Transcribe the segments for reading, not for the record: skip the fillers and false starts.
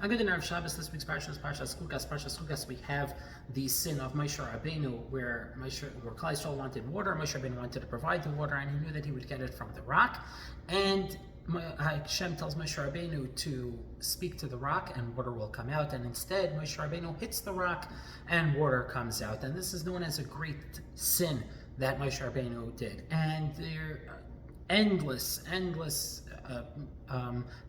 A good dinner of Shabbos. This week's Parshas, Parshas Chukas. We have the sin of Moshe Rabbeinu, where Klal Yisrael wanted water. Moshe Rabbeinu wanted to provide the water, and he knew that he would get it from the rock. And Hashem tells Moshe Rabbeinu to speak to the rock, and water will come out. And instead, Moshe Rabbeinu hits the rock, and water comes out. And this is known as a great sin that Moshe Rabbeinu did. And there are endless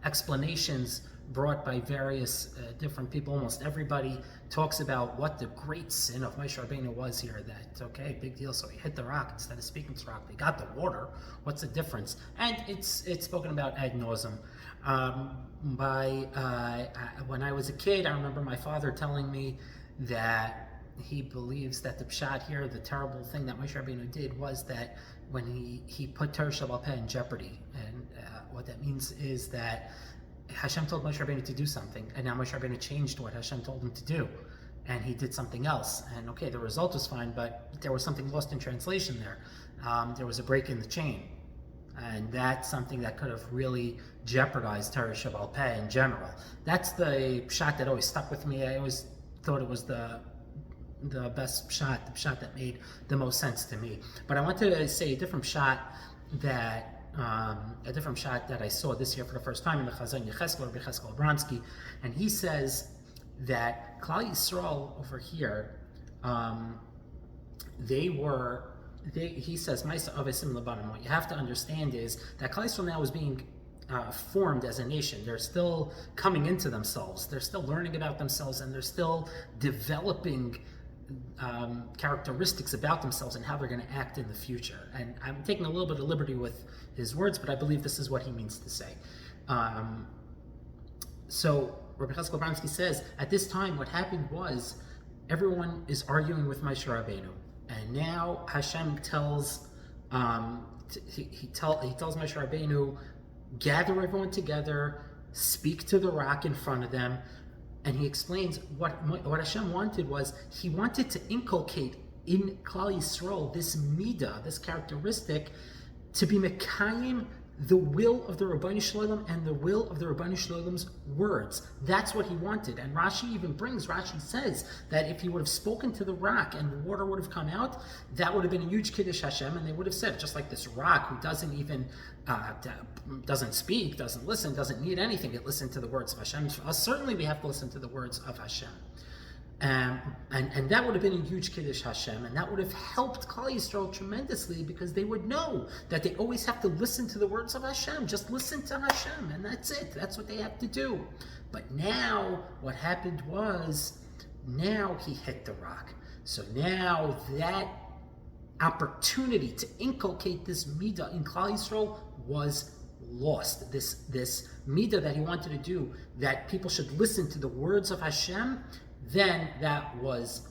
explanations brought by various different people. Almost everybody talks about what the great sin of Moshe Rabbeinu was here. That, okay, big deal. So he hit the rock instead of speaking to the rock. They got the water. What's the difference? And it's spoken about ad nauseum. When I was a kid, I remember my father telling me that he believes that the pshat here, the terrible thing that Moshe Rabbeinu did, was that when he put Torah Shabbat in jeopardy. And what that means is that Hashem told Moshe Rabbeinu to do something, and now Moshe Rabbeinu changed what Hashem told him to do, and he did something else. And okay, the result was fine, but there was something lost in translation there. There was a break in the chain, and that's something that could have really jeopardized Torah Shabbat Peh in general. That's the shot that always stuck with me. I always thought it was the best shot, the shot that made the most sense to me. But I want to say a different shot that I saw this year for the first time in the Chazon Yecheskel, Rabbi Yecheskel Bronsky, and he says that Klal Yisrael over here, he says, what you have to understand is that Klal Yisrael now is being formed as a nation. They're still coming into themselves. They're still learning about themselves, and they're still developing characteristics about themselves and how they're going to act in the future. And I'm taking a little bit of liberty with his words, but I believe this is what he means to say. So Rabbi Cheskel Bronsky says, at this time, what happened was everyone is arguing with Moshe Rabbeinu, and now Hashem tells he tells Moshe Rabbeinu, gather everyone together, speak to the rock in front of them. And he explains what Hashem wanted was, he wanted to inculcate in Klal Yisrael this midah, this characteristic, to be mekayim the will of the Ribbono Shel Olam and the will of the Ribbono Shel Olam's words. That's what he wanted. And Rashi says that if he would have spoken to the rock and the water would have come out, that would have been a huge kiddush Hashem, and they would have said, just like this rock who doesn't even doesn't speak, doesn't listen, doesn't need anything, it listened to the words of Hashem. For us, certainly we have to listen to the words of Hashem. And that would have been a huge kiddush Hashem, and that would have helped Klal Yisrael tremendously, because they would know that they always have to listen to the words of Hashem. Just listen to Hashem, and that's it. That's what they have to do. But now, what happened was, now he hit the rock. So now that opportunity to inculcate this midah in Klal Yisrael was lost. This midah that he wanted to do, that people should listen to the words of Hashem, then that was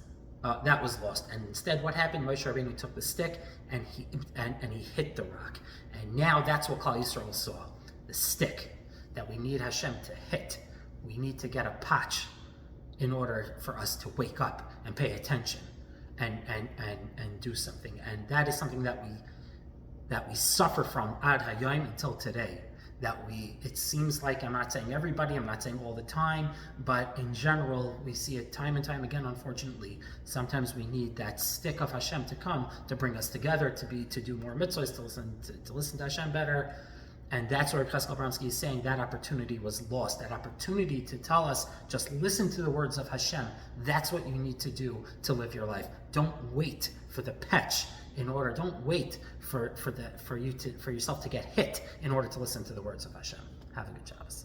lost. And instead, what happened? Moshe Rabbeinu took the stick and he hit the rock. And now that's what Klal Yisrael saw: the stick that we need Hashem to hit. We need to get a patch in order for us to wake up and pay attention and do something. And that is something that we suffer from ad hayom until today. It seems like, I'm not saying everybody, I'm not saying all the time, but in general, we see it time and time again, unfortunately. Sometimes we need that stick of Hashem to come to bring us together, to do more mitzvahs, to listen to Hashem better. And that's what Cheskel Bronsky is saying, that opportunity was lost. That opportunity to tell us, just listen to the words of Hashem. That's what you need to do to live your life. Don't wait for the patch. Don't wait for yourself to get hit in order to listen to the words of Hashem. Have a good Shabbos.